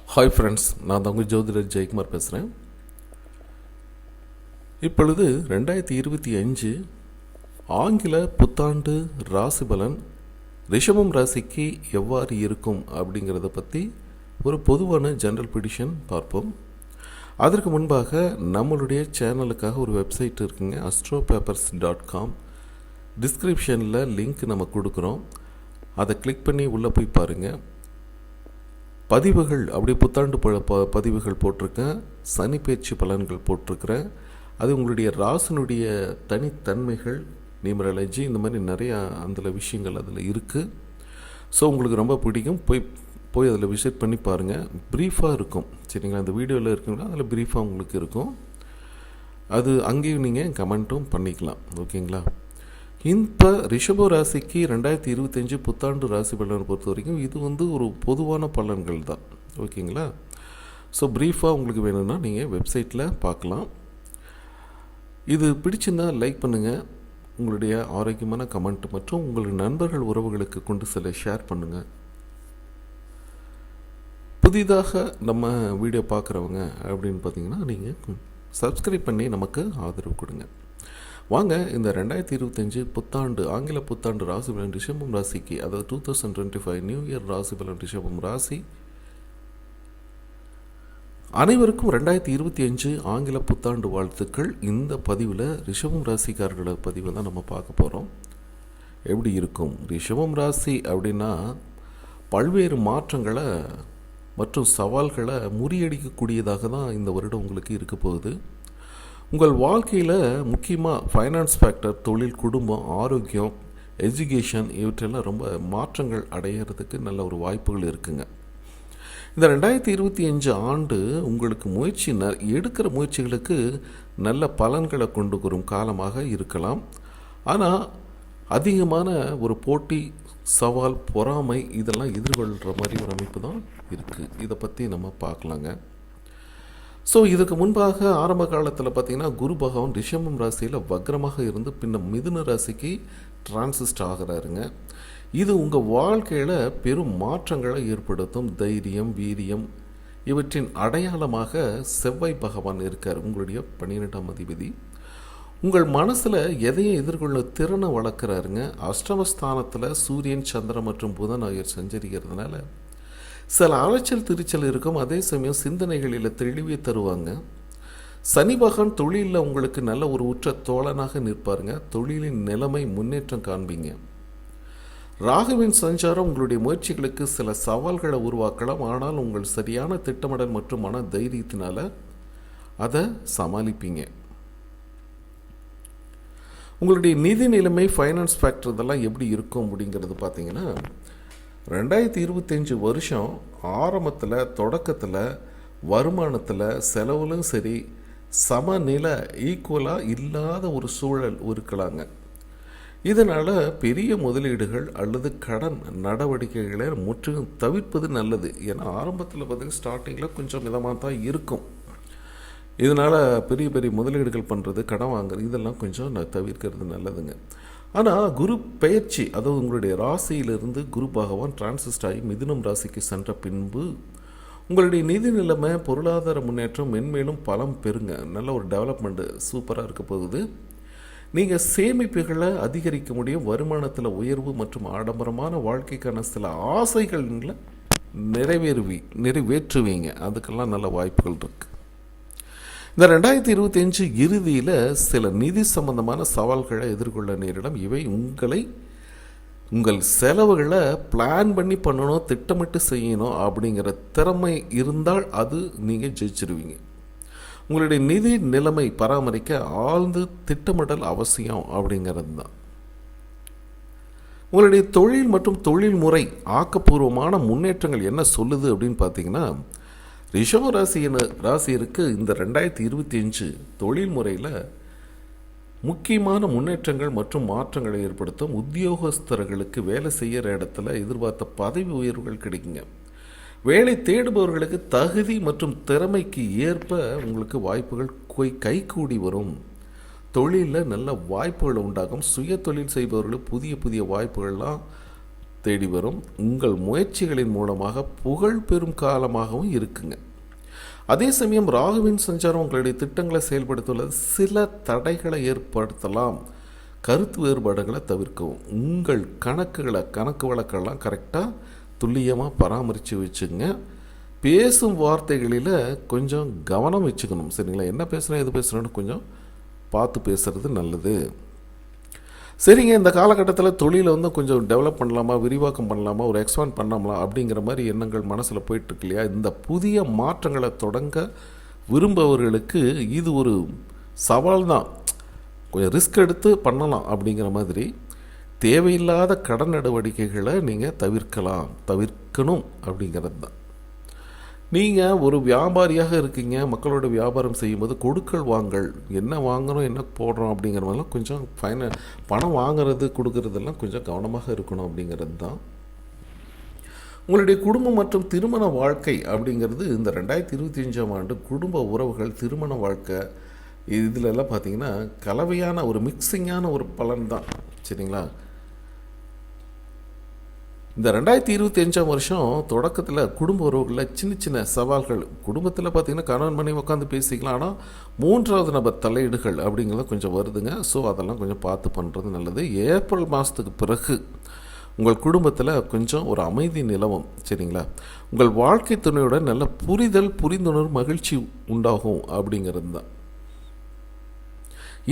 Hi friends, நான் தான் உங்கள் ஜோதிடர் ஜெயக்குமார் பேசுகிறேன். இப்பொழுது 2025 ஆங்கில புத்தாண்டு ராசி பலன் ரிஷபம் ராசிக்கு எவ்வாறு இருக்கும் அப்படிங்கிறத பற்றி ஒரு பொதுவான ஜென்ரல் ப்ரிடிக்ஷன் பார்ப்போம். அதற்கு முன்பாக நம்மளுடைய சேனலுக்காக ஒரு வெப்சைட் இருக்குங்க, astrofapers.com. டிஸ்கிரிப்ஷனில் லிங்க் நம்ம கொடுக்குறோம், அதை கிளிக் பண்ணி உள்ளே போய் பாருங்கள். பதிவுகள் அப்படியே புத்தாண்டு பதிவுகள் போட்டிருக்கேன், சனி பயிற்சி பலன்கள் போட்டிருக்கிறேன். அது உங்களுடைய ராசினுடைய தனித்தன்மைகள், நியூமராலஜி, இந்த மாதிரி நிறையா அதில் விஷயங்கள் அதில் இருக்குது. ஸோ உங்களுக்கு ரொம்ப பிடிக்கும், போய் அதில் விசிட் பண்ணி பாருங்கள். ப்ரீஃபாக இருக்கும், சரிங்களா? அந்த வீடியோவில் இருக்குங்களா, அதில் ப்ரீஃபாக உங்களுக்கு இருக்கும். அது அங்கேயும் நீங்கள் கமெண்ட்டும் பண்ணிக்கலாம், ஓகேங்களா? இப்போ ரிஷப ராசிக்கு 2025 புத்தாண்டு ராசி பலனை பொறுத்த வரைக்கும் இது ஒரு பொதுவான பலன்கள் தான், ஓகேங்களா? ஸோ ப்ரீஃபாக உங்களுக்கு வேணும்னா நீங்கள் வெப்சைட்டில் பார்க்கலாம். இது பிடிச்சிருந்தால் லைக் பண்ணுங்கள், உங்களுடைய ஆரோக்கியமான கமெண்ட் மற்றும் உங்களுடைய நண்பர்கள் உறவுகளுக்கு கொண்டு ஷேர் பண்ணுங்கள். புதிதாக நம்ம வீடியோ பார்க்குறவங்க அப்படின்னு பார்த்தீங்கன்னா நீங்கள் சப்ஸ்கிரைப் பண்ணி நமக்கு ஆதரவு கொடுங்க. வாங்க, இந்த 2025 புத்தாண்டு ஆங்கில புத்தாண்டு ராசி பலன் ரிஷபம் ராசிக்கு, அதாவது 2025 நியூ இயர் ராசி பலன் ரிஷபம் ராசி அனைவருக்கும் 2025 ஆங்கில புத்தாண்டு வாழ்த்துக்கள். இந்த பதிவில் ரிஷபம் ராசிக்காரர்களோட பதிவை தான் நம்ம பார்க்க போகிறோம். எப்படி இருக்கும் ரிஷபம் ராசி அப்படின்னா, பல்வேறு மாற்றங்களை மற்றும் சவால்களை முறியடிக்கக்கூடியதாக தான் இந்த வருடம் உங்களுக்கு இருக்க போகுது. உங்கள் வாழ்க்கையில் முக்கியமாக ஃபைனான்ஸ் ஃபேக்டர், தொழில், குடும்பம், ஆரோக்கியம், எஜுகேஷன் இவற்றெல்லாம் ரொம்ப மாற்றங்கள் அடையிறதுக்கு நல்ல ஒரு வாய்ப்புகள் இருக்குங்க. இந்த 2025 ஆண்டு உங்களுக்கு எடுக்கிற முயற்சிகளுக்கு நல்ல பலன்களை கொண்டு வரும் காலமாக இருக்கலாம். ஆனால் அதிகமான ஒரு போட்டி, சவால், பொறாமை இதெல்லாம் எதிர்கொள்கிற மாதிரி ஒரு அமைப்பு தான் இருக்குது. இதை பற்றி நம்ம பார்க்கலாங்க. ஸோ இதுக்கு முன்பாக ஆரம்ப காலத்தில் பார்த்திங்கன்னா குரு பகவான் ரிஷபம் ராசியில் வக்ரமாக இருந்து பின்ன மிதுன ராசிக்கு டிரான்சிஸ்ட் ஆகிறாருங்க. இது உங்கள் வாழ்க்கையில் பெரும் மாற்றங்களை ஏற்படுத்தும். தைரியம், வீரியம் இவற்றின் அடையாளமாக செவ்வாய் பகவான் இருக்கார், உங்களுடைய 12ஆம் அதிபதி. உங்கள் மனசில் எதையும் எதிர்கொள்ள திறனை வளர்க்குறாருங்க. அஷ்டமஸ்தானத்தில் சூரியன், சந்திரன் மற்றும் புதன் ஆகியோர் சஞ்சரிக்கிறதுனால சில அலைச்சல் திருச்சல் இருக்கும். அதே சமயம் சிந்தனைகளில் தெளிவே தருவாங்க. சனி பகவான் தொழிலில் உங்களுக்கு நல்ல ஒரு உற்ற தோழனாக நிற்பாருங்க. தொழிலின் நிலைமை முன்னேற்றம் காண்பீங்க. ராகுவின் சஞ்சாரம் உங்களுடைய முயற்சிகளுக்கு சில சவால்களை உருவாக்கலாம். ஆனால் உங்கள் சரியான திட்டமிடல் மற்றும் மன தைரியத்தினால அதை சமாளிப்பீங்க. உங்களுடைய நிதி நிலைமை, ஃபைனான்ஸ் ஃபேக்டர் இதெல்லாம் எப்படி இருக்கும் அப்படிங்கிறது பார்த்தீங்கன்னா, 2025 வருஷம் ஆரம்பத்தில், தொடக்கத்தில் வருமானத்தில், செலவுலும் சரி சமநிலை ஈக்குவலாக இல்லாத ஒரு சூழல் இருக்கலாங்க. இதனால் பெரிய முதலீடுகள் அல்லது கடன் நடவடிக்கைகளை முற்றிலும் தவிர்ப்பது நல்லது. ஏன்னா ஆரம்பத்தில் பார்த்திங்கன்னா ஸ்டார்டிங்கில் கொஞ்சம் மிதமாக தான் இருக்கும். இதனால் பெரிய பெரிய முதலீடுகள் பண்ணுறது, கடன் வாங்குறது இதெல்லாம் கொஞ்சம் தவிர்க்கிறது நல்லதுங்க. ஆனால் குரு பெயர்ச்சி, அதாவது உங்களுடைய ராசியிலிருந்து குரு பகவான் டிரான்சிஸ்ட் ஆகி மிதுனம் ராசிக்கு சென்ற பின்பு உங்களுடைய நிதி நிலைமை, பொருளாதார முன்னேற்றம் மென்மேலும் பலம் பெறுங்க. நல்ல ஒரு டெவலப்மெண்ட்டு சூப்பராக இருக்க போகுது. நீங்கள் சேமிப்புகளை அதிகரிக்க முடியும். வருமானத்தில் உயர்வு மற்றும் ஆடம்பரமான வாழ்க்கைக்கான சில ஆசைகளை நிறைவேற்றுவீங்க. அதுக்கெல்லாம் நல்ல வாய்ப்புகள் இருக்குது. இந்த 2025 இறுதியில் சில நிதி சம்பந்தமான சவால்களை எதிர்கொள்ள நேரிடும். இவை உங்கள் செலவுகளை பிளான் பண்ணி பண்ணணும், திட்டமிட்டு செய்யணும் அப்படிங்கிற திறமை இருந்தால் அது நீங்கள் ஜெயிச்சிருவீங்க. உங்களுடைய நிதி நிலைமை பராமரிக்க ஆழ்ந்து திட்டமிடல் அவசியம் அப்படிங்கிறது தான். உங்களுடைய தொழில் மற்றும் தொழில்முறை ஆக்கப்பூர்வமான முன்னேற்றங்கள் என்ன சொல்லுது அப்படின்னு பார்த்தீங்கன்னா, ரிஷப ராசியிற்கு இந்த 2025 தொழில் முறையில் முக்கியமான முன்னேற்றங்கள் மற்றும் மாற்றங்களை ஏற்படுத்தும். உத்தியோகஸ்தர்களுக்கு வேலை செய்கிற இடத்துல எதிர்பார்த்த பதவி உயர்வுகள் கிடைக்குங்க. வேலை தேடுபவர்களுக்கு தகுதி மற்றும் திறமைக்கு ஏற்ப உங்களுக்கு வாய்ப்புகள் கைகூடி வரும். தொழிலில் நல்ல வாய்ப்புகள் உண்டாகும். சுய தொழில் செய்பவர்களுக்கு புதிய புதிய வாய்ப்புகள்லாம் தேடி வரும். உங்கள் முயற்சிகளின் மூலமாக புகழ் பெறும் காலமாகவும் இருக்குங்க. அதே சமயம் ராகுவின் சஞ்சாரம் உங்களுடைய திட்டங்களை செயல்படுத்துவது சில தடைகளை ஏற்படுத்தலாம். கருத்து வேறுபாடுகளை தவிர்க்கவும். உங்கள் கணக்கு வழக்கெல்லாம் கரெக்டாக துல்லியமாக பராமரித்து வச்சுங்க. பேசும் வார்த்தைகளில் கொஞ்சம் கவனம் வச்சுக்கணும். சரிங்களா? என்ன பேசுகிறேன் எது பேசுகிறேன்னு கொஞ்சம் பார்த்து பேசுகிறது நல்லது. சரிங்க, இந்த காலகட்டத்தில் தொழிலை கொஞ்சம் டெவலப் பண்ணலாமா, விரிவாக்கம் பண்ணலாமா, ஒரு எக்ஸ்பாண்ட் பண்ணலாமா அப்படிங்கிற மாதிரி எண்ணங்கள் மனசில் போயிட்டுருக்கு இல்லையா? இந்த புதிய மாற்றங்களை தொடங்க விரும்பவர்களுக்கு இது ஒரு சவால் தான். கொஞ்சம் ரிஸ்க் எடுத்து பண்ணலாம் அப்படிங்கிற மாதிரி. தேவையில்லாத கடன் நடவடிக்கைகளை நீங்கள் தவிர்க்கணும் அப்படிங்கிறது தான். நீங்கள் ஒரு வியாபாரியாக இருக்கீங்க, மக்களோட வியாபாரம் செய்யும்போது கொடுக்கல் வாங்கல், என்ன வாங்குகிறோம் என்ன போடுறோம் அப்படிங்கிற மாதிரிலாம் கொஞ்சம் பணம் வாங்குறது கொடுக்கறதெல்லாம் கொஞ்சம் கவனமாக இருக்கணும் அப்படிங்கிறது தான். உங்களுடைய குடும்பம் மற்றும் திருமண வாழ்க்கை அப்படிங்கிறது இந்த 2025ஆம் ஆண்டு குடும்ப உறவுகள், திருமண வாழ்க்கை இதிலெல்லாம் பார்த்திங்கன்னா கலவையான ஒரு மிக்சிங்கான ஒரு பலன் தான். சரிங்களா? இந்த 2025ஆம் வருஷம் தொடக்கத்தில் குடும்ப உறவுகளில் சின்ன சின்ன சவால்கள், குடும்பத்தில் பார்த்திங்கன்னா கணவன் மனைவி உட்காந்து பேசிக்கலாம், ஆனால் 3வது நபர் தலையீடுகள் அப்படிங்கிறத கொஞ்சம் வருதுங்க. ஸோ அதெல்லாம் கொஞ்சம் பார்த்து பண்ணுறது நல்லது. ஏப்ரல் மாதத்துக்கு பிறகு உங்கள் குடும்பத்தில் கொஞ்சம் ஒரு அமைதி நிலவும். சரிங்களா? உங்கள் வாழ்க்கை துணையோட நல்ல புரிந்துணர்வு, மகிழ்ச்சி உண்டாகும் அப்படிங்கிறது தான்.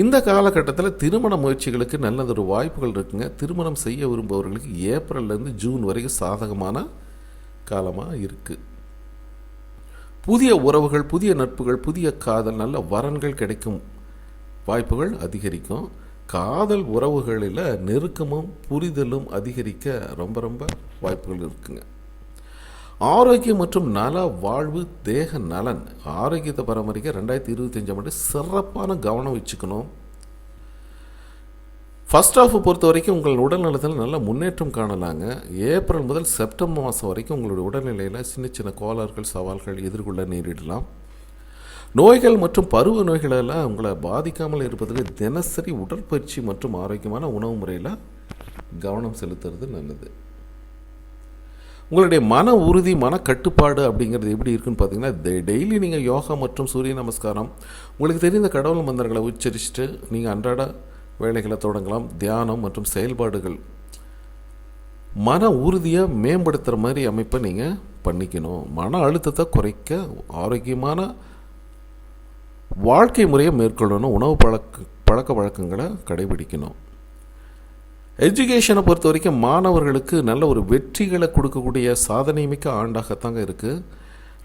இந்த காலகட்டத்தில் திருமண முயற்சிகளுக்கு நல்லதொரு வாய்ப்புகள் இருக்குங்க. திருமணம் செய்ய விரும்புபவர்களுக்கு ஏப்ரல்லேருந்து ஜூன் வரைக்கும் சாதகமான காலமாக இருக்குது. புதிய உறவுகள், புதிய நட்புகள், புதிய காதல், நல்ல வரன்கள் கிடைக்கும் வாய்ப்புகள் அதிகரிக்கும். காதல் உறவுகளில் நெருக்கமும் புரிதலும் அதிகரிக்க ரொம்ப வாய்ப்புகள் இருக்குங்க. ஆரோக்கியம் மற்றும் நல வாழ்வு, தேக நலன், ஆரோக்கியத்தை பராமரிக்க 2025ஆம் ஆண்டு சிறப்பான கவனம் வச்சுக்கணும். ஃபர்ஸ்ட் ஹாஃப் பொறுத்த வரைக்கும் உங்கள் உடல் நலத்தில் நல்ல முன்னேற்றம் காணலாங்க. ஏப்ரல் முதல் செப்டம்பர் மாதம் வரைக்கும் உங்களுடைய உடல்நிலையில் சின்ன சின்ன கோளாறுகள், சவால்கள் எதிர்கொள்ள நேரிடலாம். நோய்கள் மற்றும் பருவ நோய்களெல்லாம் உங்களை பாதிக்காமல் இருப்பதற்கு தினசரி உடற்பயிற்சி மற்றும் ஆரோக்கியமான உணவு முறையில் கவனம் செலுத்துறது நல்லது. உங்களுடைய மன உறுதி, மன கட்டுப்பாடு அப்படிங்கிறது எப்படி இருக்குன்னு பார்த்தீங்கன்னா, டெய்லி நீங்கள் யோகா மற்றும் சூரிய நமஸ்காரம், உங்களுக்கு தெரிந்த கடவுள் மந்திரங்களை உச்சரிச்சுட்டு நீங்கள் அன்றாட வேலைகளை தொடங்கலாம். தியானம் மற்றும் செயல்பாடுகள் மன உறுதியை மேம்படுத்துகிற மாதிரி அமைப்பை நீங்கள் பண்ணிக்கணும். மன அழுத்தத்தை குறைக்க ஆரோக்கியமான வாழ்க்கை முறையை மேற்கொள்ளணும். உணவு பழக்க வழக்கங்களை கடைபிடிக்கணும். எஜுகேஷனை பொறுத்த வரைக்கும் மாணவர்களுக்கு நல்ல ஒரு வெற்றிகளை கொடுக்கக்கூடிய சாதனை மிக்க ஆண்டாகத்தாங்க இருக்குது.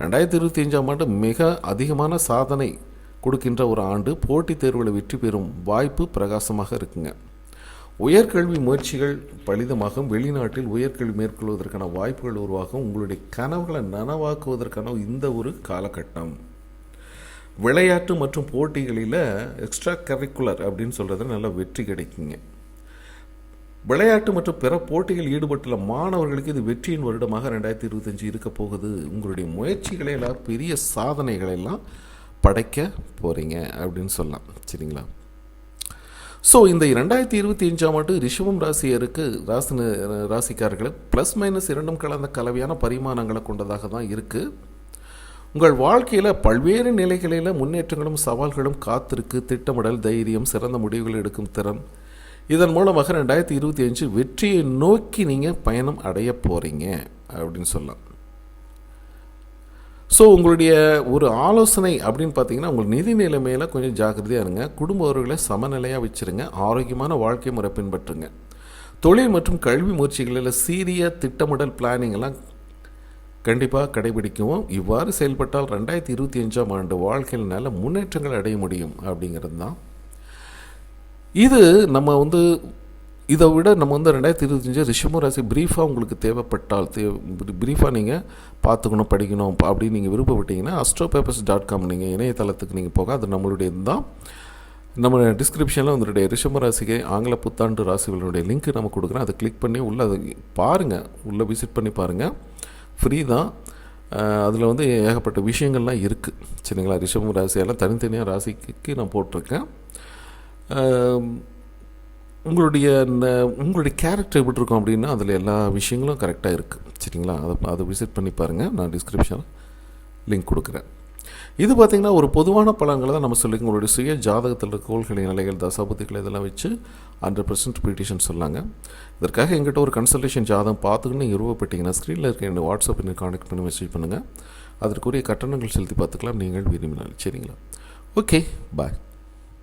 2025ஆம் ஆண்டு மிக அதிகமான சாதனை கொடுக்கின்ற ஒரு ஆண்டு. போட்டித் தேர்வுகளை வெற்றி பெறும் வாய்ப்பு பிரகாசமாக இருக்குங்க. உயர்கல்வி முயற்சிகள் பலிதமாகும். வெளிநாட்டில் உயர்கல்வி மேற்கொள்வதற்கான வாய்ப்புகள் உருவாகும். உங்களுடைய கனவுகளை நனவாக்குவதற்கான இந்த ஒரு காலகட்டம். விளையாட்டு மற்றும் போட்டிகளில் எக்ஸ்ட்ரா கரிக்குலர் அப்படின்னு சொல்கிறது நல்ல வெற்றி கிடைக்குங்க. விளையாட்டு மற்றும் பிற போட்டிகள் ஈடுபட்டுள்ள மாணவர்களுக்கு இது வெற்றியின் வருடமாக 2025 இருக்க போகுது. உங்களுடைய முயற்சிகளை எல்லாம் பெரிய சாதனைகளை எல்லாம் படைக்க போகிறீங்க அப்படின்னு சொல்லலாம். சரிங்களா? ஸோ இந்த 2025ஆம் ஆண்டு ரிஷபம் ராசிக்காரர்களுக்கு ப்ளஸ் மைனஸ் இரண்டும் கலந்த கலவையான பரிமாணங்களை கொண்டதாக தான் இருக்குது. உங்கள் வாழ்க்கையில் பல்வேறு நிலைகளில் முன்னேற்றங்களும் சவால்களும் காத்திருக்கு. திட்டமிடல், தைரியம், சிறந்த முடிவுகள் எடுக்கும் திறன், இதன் மூலமாக 2025 வெற்றியை நோக்கி நீங்கள் பயணம் அடைய போகிறீங்க அப்படின்னு சொல்லலாம். ஸோ உங்களுடைய ஒரு ஆலோசனை அப்படின்னு பார்த்தீங்கன்னா, உங்கள் நிதி நிலைமையில் கொஞ்சம் ஜாக்கிரதையாக இருங்க. குடும்ப உறவுகளை சமநிலையாக வச்சுருங்க. ஆரோக்கியமான வாழ்க்கை முறை பின்பற்றுங்க. தொழில் மற்றும் கல்வி முயற்சிகளில் சீரிய திட்டமிடல், பிளானிங் எல்லாம் கண்டிப்பாக கடைபிடிக்கவும். இவ்வாறு செயல்பட்டால் 2025ஆம் ஆண்டு வாழ்க்கையில் நல்ல முன்னேற்றங்கள் அடைய முடியும் அப்படிங்கிறது தான். இது நம்ம இதை விட நம்ம 2025 ரிஷப ராசி பிரீஃபாக உங்களுக்கு தேவைப்பட்டால் பிரீஃபாக நீங்கள் பார்த்துக்கணும், படிக்கணும் அப்படின்னு நீங்கள் விருப்பப்பட்டீங்கன்னா astrofocus.com நீங்கள் இணையதளத்துக்கு நீங்கள் போக, அது நம்மளுடைய தான். நம்ம டிஸ்கிரிப்ஷனில் உங்களுடைய ரிஷப ராசிக்கு ஆங்கில புத்தாண்டு ராசிகளுடைய லிங்க் நம்ம கொடுக்குறேன். அதை கிளிக் பண்ணி உள்ளே அதை பாருங்கள், உள்ளே விசிட் பண்ணி பாருங்கள். ஃப்ரீ தான். அதில் ஏகப்பட்ட விஷயங்கள்லாம் இருக்குது. சரிங்களா? ரிஷப ராசியெல்லாம் தனித்தனியாக ராசிக்கு நான் போட்டிருக்கேன். உங்களுடைய கேரக்டர் எப்படி இருக்கும் அப்படின்னா அதில் எல்லா விஷயங்களும் கரெக்டாக இருக்குது. சரிங்களா? அதை விசிட் பண்ணி பாருங்கள். நான் டிஸ்கிரிப்ஷனில் லிங்க் கொடுக்குறேன். இது பார்த்திங்கன்னா ஒரு பொதுவான பலன்களை தான் நம்ம சொல்லிங்க. உங்களுடைய சுய ஜாதகத்தில் கோள்களின் நிலைகள், தசாபுத்திகள் இதெல்லாம் வச்சு 100% ப்ரிடிஷன் சொல்லாங்க. இதற்காக எங்கிட்ட ஒரு கன்சல்டேஷன் ஜாதகம் பார்த்துக்கின்னு நீங்கள் விருப்பப்பட்டீங்கன்னா ஸ்க்ரீனில் இருக்க என்னோடய வாட்ஸ்அப் என்னை கான்டெக்ட் பண்ணி மெசேஜ் பண்ணுங்கள். அதற்குரிய கட்டணங்கள் செலுத்தி பார்த்துக்கலாம் நீங்கள் விரும்பினால். சரிங்களா? ஓகே, பாய்.